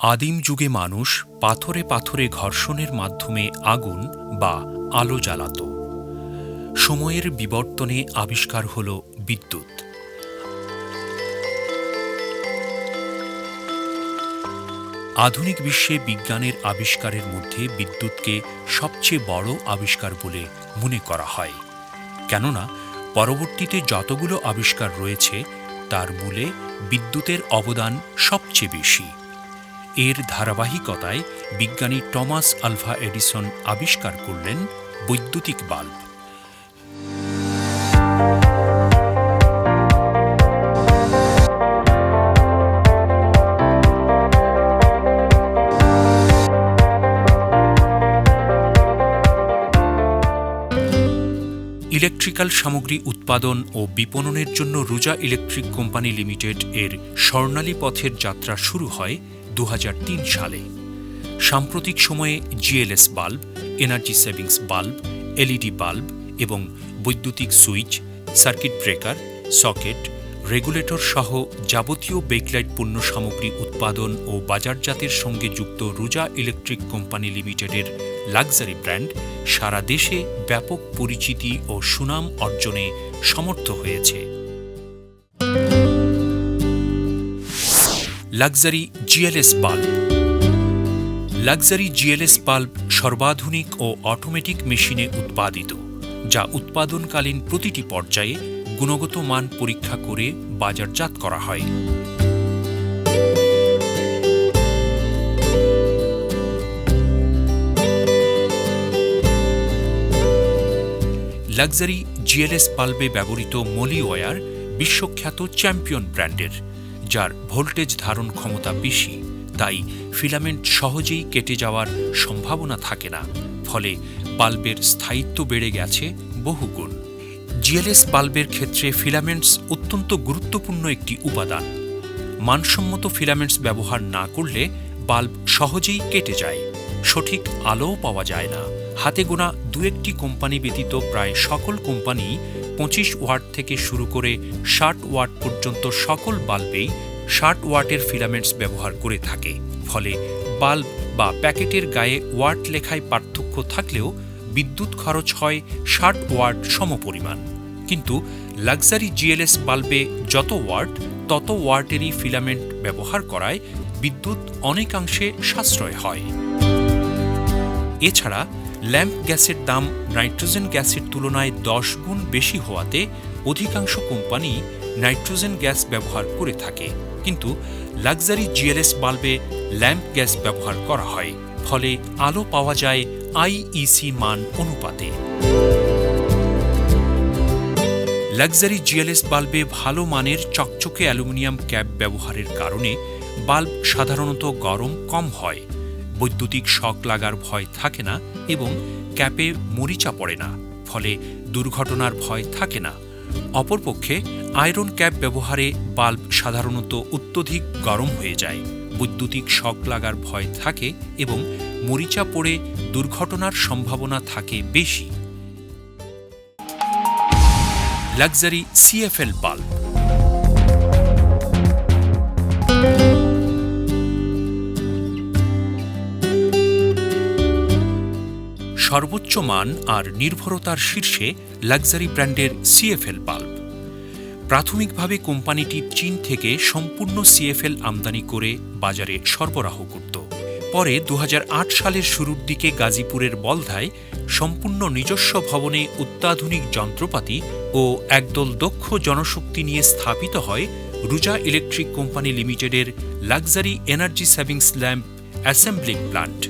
আদিম যুগে মানুষ পাথরে পাথরে ঘর্ষণের মাধ্যমে আগুন বা আলো জ্বালাত। সময়ের বিবর্তনে আবিষ্কার হল বিদ্যুৎ। আধুনিক বিশ্বে বিজ্ঞানের আবিষ্কারের মধ্যে বিদ্যুৎকে সবচেয়ে বড় আবিষ্কার বলে মনে করা হয়, কেননা পরবর্তীতে যতগুলো আবিষ্কার রয়েছে তার মূলে বিদ্যুতের অবদান সবচেয়ে বেশি। এর ধারাবাহিকতায় বিজ্ঞানী টমাস আলভা এডিসন আবিষ্কার করলেন বৈদ্যুতিক বাল্ব। ইলেকট্রিক্যাল সামগ্রী উৎপাদন ও বিপণনের জন্য রুজা ইলেকট্রিক কোম্পানি লিমিটেড এর স্বর্ণালী পথের যাত্রা শুরু হয় 2003 সালে। সাম্প্রতিক সময়ে GLS bulb, energy savings bulb, LED bulb এবং বৈদ্যুতিক switch, circuit breaker, socket, regulator সহ যাবতীয় বেকলাইট পণ্য সামগ্রী উৎপাদন ও বাজারজাতের সঙ্গে যুক্ত রুজা ইলেকট্রিক কোম্পানি লিমিটেডের লাক্সারি ব্র্যান্ড সারা দেশে ব্যাপক পরিচিতি ও সুনাম অর্জনে সমর্থ হয়েছে। Luxury GLS bulb. Luxury GLS bulb সর্বাধুনিক ও অটোমেটিক মেশিনে উৎপাদিত, যা উৎপাদনকালীন প্রতিটি পর্যায়ে গুণগত মান পরীক্ষা করে বাজারজাত করা হয়। লাক্সারি জিএলএস বাল্বে ব্যবহৃত মলি ওয়্যার বিশ্বখ্যাত চ্যাম্পিয়ন ব্র্যান্ডের, যার ভোল্টেজ ধারণ ক্ষমতা বেশি, তাই ফিলামেন্ট সহজেই কেটে যাওয়ার সম্ভাবনা থাকে না, ফলে বাল্বের স্থায়িত্ব বেড়ে গেছে বহুগুণ। জিএলএস বাল্বের ক্ষেত্রে ফিলামেন্টস অত্যন্ত গুরুত্বপূর্ণ একটি উপাদান। মানসম্মত ফিলামেন্টস ব্যবহার না করলে বাল্ব সহজেই কেটে যায়, সঠিক আলোও পাওয়া যায় না। হাতে গোনা দু একটি কোম্পানি ব্যতীত প্রায় সকল কোম্পানি 25 ওয়াট থেকে শুরু করে 60 ওয়াট পর্যন্ত সকল বাল্বেই 60 ওয়াটের ফিলামেন্টস ব্যবহার করে থাকে। ফলে বাল্ব বা প্যাকেটের গায়ে ওয়াট লেখায় পার্থক্য থাকলেও বিদ্যুৎ খরচ হয় 60 ওয়াট সমপরিমাণ। কিন্তু লাক্সারি জিএলএস বাল্বে যত ওয়াট তত ওয়াটেরই ফিলামেন্ট ব্যবহার করায় বিদ্যুৎ অনেকাংশে সাশ্রয় হয়। এছাড়া ল্যাম্প গ্যাসের দাম নাইট্রোজেন গ্যাসের তুলনায় 10 গুণ বেশি হওয়াতে অধিকাংশ কোম্পানি নাইট্রোজেন গ্যাস ব্যবহার করে থাকে, কিন্তু লাক্সারি জিএলএস বাল্বে ল্যাম্প গ্যাস ব্যবহার করা হয়, ফলে আলো পাওয়া যায় আইইসি মান অনুপাতে। লাক্সারি জিএলএস বাল্বে ভালো মানের চকচকে অ্যালুমিনিয়াম ক্যাপ ব্যবহারের কারণে বাল্ব সাধারণত গরম কম হয়, বৈদ্যুতিক শক লাগার ভয় থাকে না এবং ক্যাপে মরিচা পড়ে না, ফলে দুর্ঘটনার ভয় থাকে না। অপরপক্ষে আয়রন ক্যাপ ব্যবহারে বাল্ব সাধারণত অত্যধিক গরম হয়ে যায়, বৈদ্যুতিক শক লাগার ভয় থাকে এবং মরিচা পড়ে দুর্ঘটনার সম্ভাবনা থাকে বেশি। Luxury CFL bulb. সর্বোচ্চ মান আর নির্ভরতার শীর্ষে লাক্সারি ব্র্যান্ডের সিএফএল বাল্ব। প্রাথমিকভাবে কোম্পানিটি চীন থেকে সম্পূর্ণ সিএফএল আমদানি করে বাজারে সরবরাহ করত। পরে 2008 সালের শুরুর দিকে গাজীপুরের বলধায় সম্পূর্ণ নিজস্ব ভবনে অত্যাধুনিক যন্ত্রপাতি ও একদল দক্ষ জনশক্তি নিয়ে স্থাপিত হয় রুজা ইলেকট্রিক কোম্পানি লিমিটেডের luxury energy savings lamp assembling plant.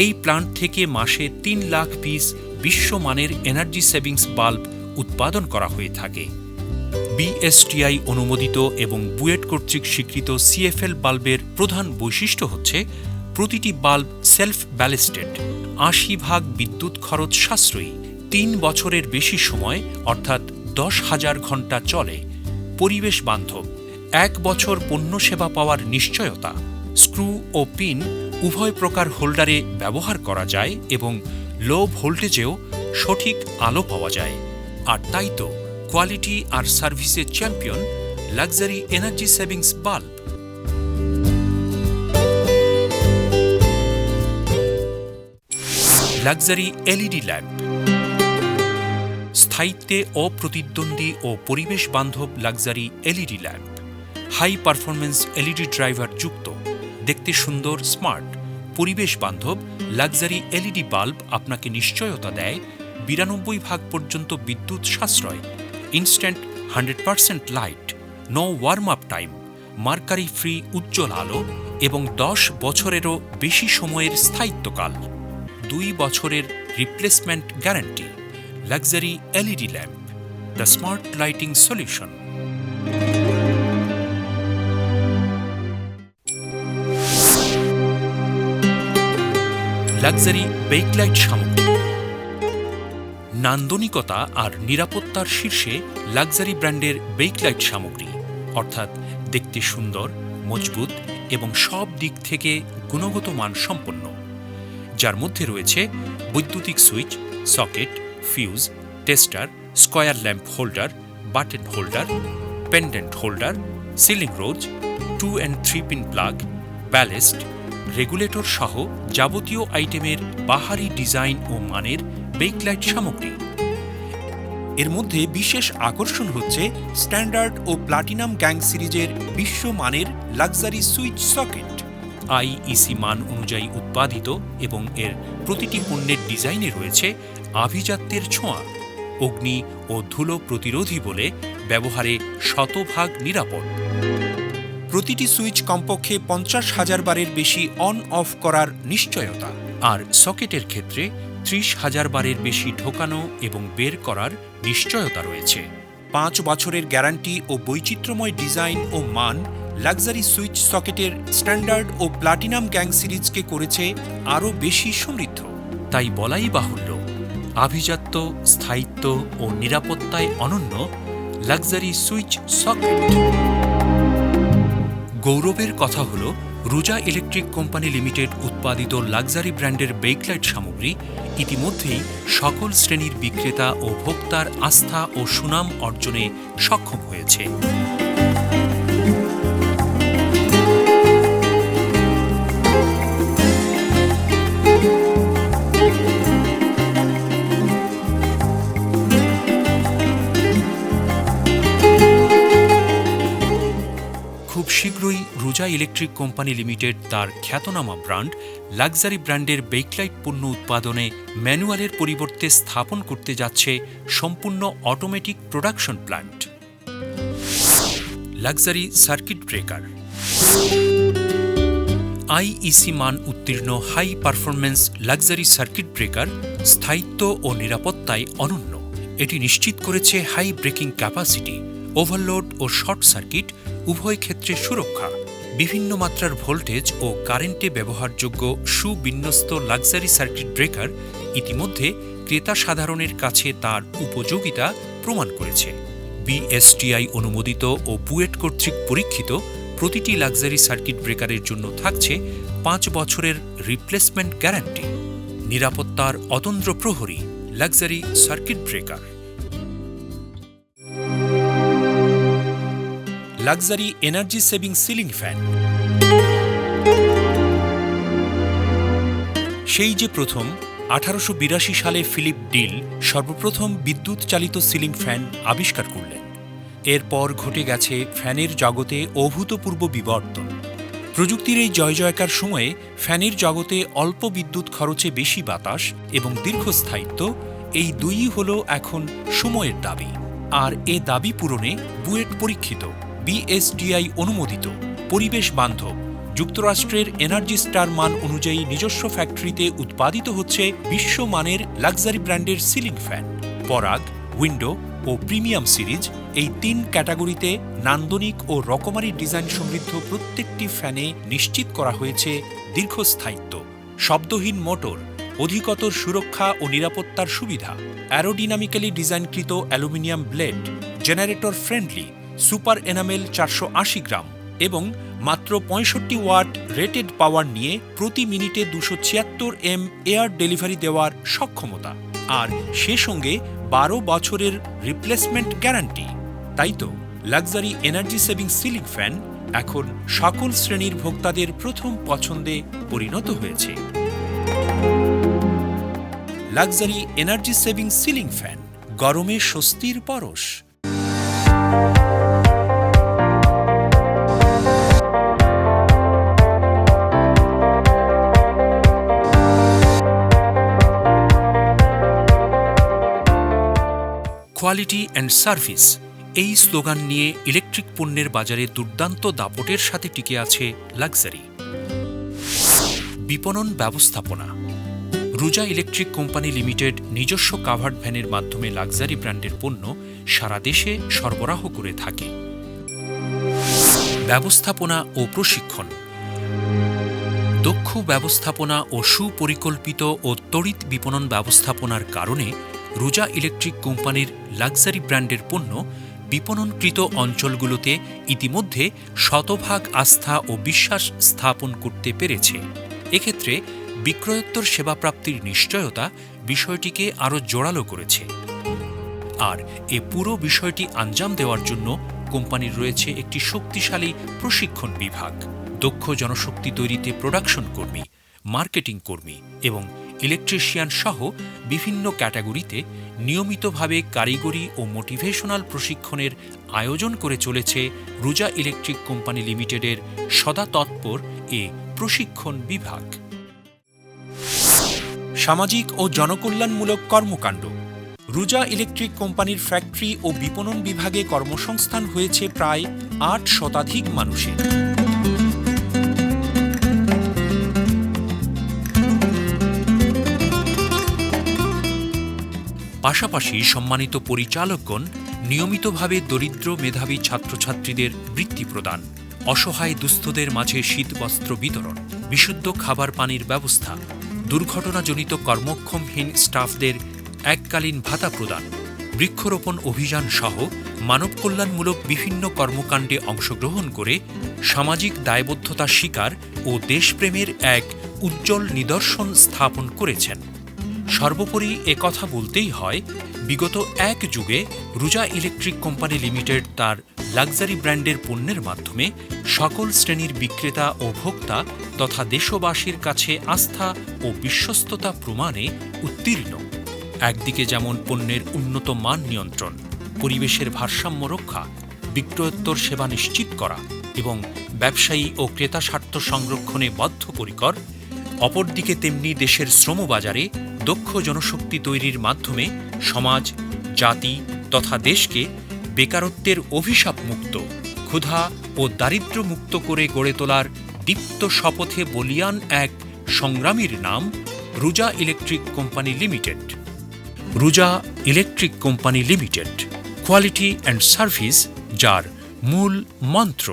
এই প্লান্ট থেকে মাসে 3 লাখ পিস বিশ্বমানের এনার্জি সেভিংস বাল্ব উৎপাদন করা হয়ে থাকে। বিএসটিআই অনুমোদিত এবং বুয়েট কর্তৃক স্বীকৃত সিএফএল বাল্বের প্রধান বৈশিষ্ট্য হচ্ছে প্রতিটি বাল্ব সেলফ ব্যালিস্টেড, 80% বিদ্যুৎ খরচ সাশ্রয়ী, 3 বছরের বেশি সময় অর্থাৎ 10,000 ঘণ্টা চলে, পরিবেশ বান্ধব, 1 বছর পণ্য সেবা পাওয়ার নিশ্চয়তা, স্ক্রু ও পিন উভয় প্রকার হোল্ডারে ব্যবহার করা যায় এবং লো ভোল্টেজেও সঠিক আলো পাওয়া যায়। আর তাই তো কোয়ালিটি আর সার্ভিসের champion luxury energy savings bulb. Luxury LED lamp. স্থায়িত্বে অপ্রতিদ্বন্দ্বী ও পরিবেশ বান্ধব luxury LED lamp. High performance LED driver যুক্ত, দেখতে সুন্দর, স্মার্ট, পরিবেশ বান্ধব লাক্সারি এলইডি বাল্ব আপনাকে নিশ্চয়তা দেয় 92% পর্যন্ত বিদ্যুৎ সাশ্রয়, instant 100% light, no warm up time, mercury free উজ্জ্বল আলো এবং 10 বছরেরও বেশি সময়ের স্থায়িত্বকাল, 2 বছরের replacement guarantee. Luxury LED lamp, the smart lighting solution. Luxury bakelite সামগ্রী। নান্দনিকতা আর নিরাপত্তার শীর্ষে লাক্সারি ব্র্যান্ডের বেকলাইট সামগ্রী, অর্থাৎ দেখতে সুন্দর, মজবুত এবং সব দিক থেকে গুণগত মান সম্পন্ন, যার মধ্যে রয়েছে বৈদ্যুতিক switch, socket, fuse, tester, square lamp holder, button holder, pendant holder, ceiling rose, 2 and 3 pin plug, ballast, regulator সহ যাবতীয় আইটেমের বাহারি ডিজাইন ও মানের বেকলাইট সামগ্রী। এর মধ্যে বিশেষ আকর্ষণ হচ্ছে স্ট্যান্ডার্ড ও প্লাটিনাম গ্যাং সিরিজের বিশ্বমানের লাক্সারি সুইচ সকেট, আইইসি মান অনুযায়ী উৎপাদিত এবং এর প্রতিটি পণ্যের ডিজাইনে রয়েছে আভিজাত্যের ছোঁয়া, অগ্নি ও ধুলো প্রতিরোধী বলে ব্যবহারে শতভাগ নিরাপদ। প্রতিটি সুইচ কমপক্ষে 50,000 বারের বেশি অন অফ করার নিশ্চয়তা, আর সকেটের ক্ষেত্রে 30,000 বারের বেশি ঢোকানো এবং বের করার নিশ্চয়তা রয়েছে। 5 বছরের গ্যারান্টি ও বৈচিত্র্যময় ডিজাইন ও মান লাক্সারি সুইচ সকেটের স্ট্যান্ডার্ড ও প্লাটিনাম গ্যাং সিরিজকে করেছে আরও বেশি সমৃদ্ধ। তাই বলাই বাহুল্য, আভিজাত্য, স্থায়িত্ব ও নিরাপত্তায় অনন্য লাক্সারি সুইচ সকেট। গৌরবের কথা হল, রুজা ইলেকট্রিক কোম্পানি লিমিটেড উৎপাদিত লাক্সারি ব্র্যান্ডের বেকলাইট সামগ্রী ইতিমধ্যেই সকল শ্রেণীর বিক্রেতা ও ভোক্তার আস্থা ও সুনাম অর্জনে সক্ষম হয়েছে। খুব শীঘ্রই রুজা ইলেকট্রিক কোম্পানি লিমিটেড তার খ্যাতনামা ব্র্যান্ড লাক্সারি ব্র্যান্ডের বেকলাইট পণ্য উৎপাদনে ম্যানুয়ালের পরিবর্তে স্থাপন করতে যাচ্ছে সম্পূর্ণ automatic production plant. Luxury circuit breaker. IEC মান উত্তীর্ণ high performance luxury circuit breaker স্থায়িত্ব ও নিরাপত্তায় অনন্য। এটি নিশ্চিত করেছে হাই ব্রেকিং ক্যাপাসিটি, ওভারলোড ও শর্ট সার্কিট উভয় ক্ষেত্রে সুরক্ষা। বিভিন্ন মাত্রার ভোল্টেজ ও কারেন্টে ব্যবহারযোগ্য সুবিন্যস্ত লাক্সারি সার্কিট ব্রেকার ইতিমধ্যে ক্রেতা সাধারণের কাছে তার উপযোগিতা প্রমাণ করেছে। বিএসটিআই অনুমোদিত ও বুয়েট কর্তৃক পরীক্ষিত প্রতিটি লাক্সারি সার্কিট ব্রেকারের জন্য থাকছে 5 বছরের রিপ্লেসমেন্ট গ্যারান্টি। নিরাপত্তার অতন্দ্র প্রহরী luxury circuit breaker. Luxury energy saving ceiling fan. সেই যে প্রথম 1882 সালে ফিলিপ ডিল সর্বপ্রথম বিদ্যুৎ চালিত সিলিং ফ্যান আবিষ্কার করলেন। এরপর ঘটে গেছে ফ্যানের জগতে অভূতপূর্ব বিবর্তন। প্রযুক্তির এই জয়জয়কার সময়ে ফ্যানের জগতে অল্প বিদ্যুৎ খরচে বেশি বাতাস এবং দীর্ঘস্থায়িত্ব, এই দুইই হল এখন সময়ের দাবি। আর এ দাবি পূরণে বুয়েট পরীক্ষিত, বিএসটিআই অনুমোদিত, পরিবেশ বান্ধব, যুক্তরাষ্ট্রের এনার্জি স্টার মান অনুযায়ী নিজস্ব ফ্যাক্টরিতে উৎপাদিত হচ্ছে বিশ্বমানের লাক্সারি ব্র্যান্ডের সিলিং ফ্যান। পরাগ, উইন্ডো ও প্রিমিয়াম সিরিজ, এই 3 ক্যাটাগরিতে নান্দনিক ও রকমারি ডিজাইন সমৃদ্ধ প্রত্যেকটি ফ্যানে নিশ্চিত করা হয়েছে দীর্ঘস্থায়িত্ব, শব্দহীন মোটর, অধিকতর সুরক্ষা ও নিরাপত্তার সুবিধা, অ্যারোডিনামিক্যালি ডিজাইনকৃত aluminium blade, generator friendly, super enamel 480 gram এবং মাত্র 65 ওয়াট রেটেড পাওয়ার নিয়ে প্রতি মিনিটে 276 এম এয়ার ডেলিভারি দেওয়ার সক্ষমতা, আর সে সঙ্গে 12 বছরের রিপ্লেসমেন্ট গ্যারান্টি। তাই তো luxury energy saving ceiling fan এখন সকল শ্রেণীর ভোক্তাদের প্রথম পছন্দে পরিণত হয়েছে। Luxury energy saving ceiling fan, গরমে স্বস্তির পরশ। কোয়ালিটি অ্যান্ড সার্ভিস, এই স্লোগান নিয়ে ইলেকট্রিক পণ্যের বাজারে দুর্দান্ত দাপটের সাথে টিকে আছে লাক্সারি। বিপণন ব্যবস্থাপনা। রুজা ইলেকট্রিক কোম্পানি লিমিটেড নিজস্ব কাভার্ড ভ্যানের মাধ্যমে লাক্সারি ব্র্যান্ডের পণ্য সারা দেশে সরবরাহ করে থাকে। ব্যবস্থাপনা ও প্রশিক্ষণ। দক্ষ ব্যবস্থাপনা ও সুপরিকল্পিত ও তড়িৎ বিপণন ব্যবস্থাপনার কারণে রুজা ইলেকট্রিক কোম্পানির লাক্সারি ব্র্যান্ডের পণ্য বিপণনকৃত অঞ্চলগুলোতে ইতিমধ্যে শতভাগ আস্থা ও বিশ্বাস স্থাপন করতে পেরেছে। এক্ষেত্রে বিক্রয়োত্তর সেবা প্রাপ্তির নিশ্চয়তা বিষয়টিকে আরও জোরালো করেছে। আর এ পুরো বিষয়টি আঞ্জাম দেওয়ার জন্য কোম্পানির রয়েছে একটি শক্তিশালী প্রশিক্ষণ বিভাগ, দক্ষ জনশক্তি তৈরিতে প্রোডাকশন কর্মী, মার্কেটিং কর্মী এবং ইলেকট্রিশিয়ান সহ বিভিন্ন ক্যাটাগরিতে নিয়মিতভাবে কারিগরি ও মোটিভেশনাল প্রশিক্ষণের আয়োজন করে চলেছে রুজা ইলেকট্রিক কোম্পানি লিমিটেডের সদা তৎপর এ প্রশিক্ষণ বিভাগ। সামাজিক ও জনকল্যাণমূলক কর্মকাণ্ড। রুজা ইলেকট্রিক কোম্পানির ফ্যাক্টরি ও বিপণন বিভাগে কর্মসংস্থান হয়েছে প্রায় ৮ শতাধিক মানুষের। পাশাপাশি সম্মানিত পরিচালকগণ নিয়মিতভাবে দরিদ্র মেধাবী ছাত্রছাত্রীদের বৃত্তি প্রদান, অসহায় দুস্থদের মাঝে শীতবস্ত্র বিতরণ, বিশুদ্ধ খাবার পানির ব্যবস্থা, দুর্ঘটনাজনিত কর্মক্ষমহীন স্টাফদের এককালীন ভাতা প্রদান, বৃক্ষরোপণ অভিযান সহ মানব কল্যাণমূলক বিভিন্ন কর্মকাণ্ডে অংশগ্রহণ করে সামাজিক দায়বদ্ধতা স্বীকার ও দেশপ্রেমের এক উজ্জ্বল নিদর্শন স্থাপন করেছেন। সর্বোপরি একথা বলতেই হয়, বিগত এক যুগে রুজা ইলেকট্রিক কোম্পানি লিমিটেড তার লাক্সারি ব্র্যান্ডের পণ্যের মাধ্যমে সকল শ্রেণীর বিক্রেতা ও ভোক্তা তথা দেশবাসীর কাছে আস্থা ও বিশ্বস্ততা প্রমাণে উত্তীর্ণ। একদিকে যেমন পণ্যের উন্নত মান নিয়ন্ত্রণ, পরিবেশের ভারসাম্য রক্ষা, বিক্রয়োত্তর সেবা নিশ্চিত করা এবং ব্যবসায়ী ও ক্রেতা স্বার্থ সংরক্ষণে বদ্ধপরিকর, অপরদিকে তেমনি দেশের শ্রমবাজারে দক্ষ জনশক্তি তৈরির মাধ্যমে সমাজ, জাতি তথা দেশকে বেকারত্বের অভিশাপ মুক্ত, ক্ষুধা ও দারিদ্র্য মুক্ত করে গড়ে তোলার দীপ্ত শপথে বলীয়ান এক সংগ্রামীর নাম Ruja electric company limited. Ruja electric company limited, quality and service যার মূল মন্ত্র।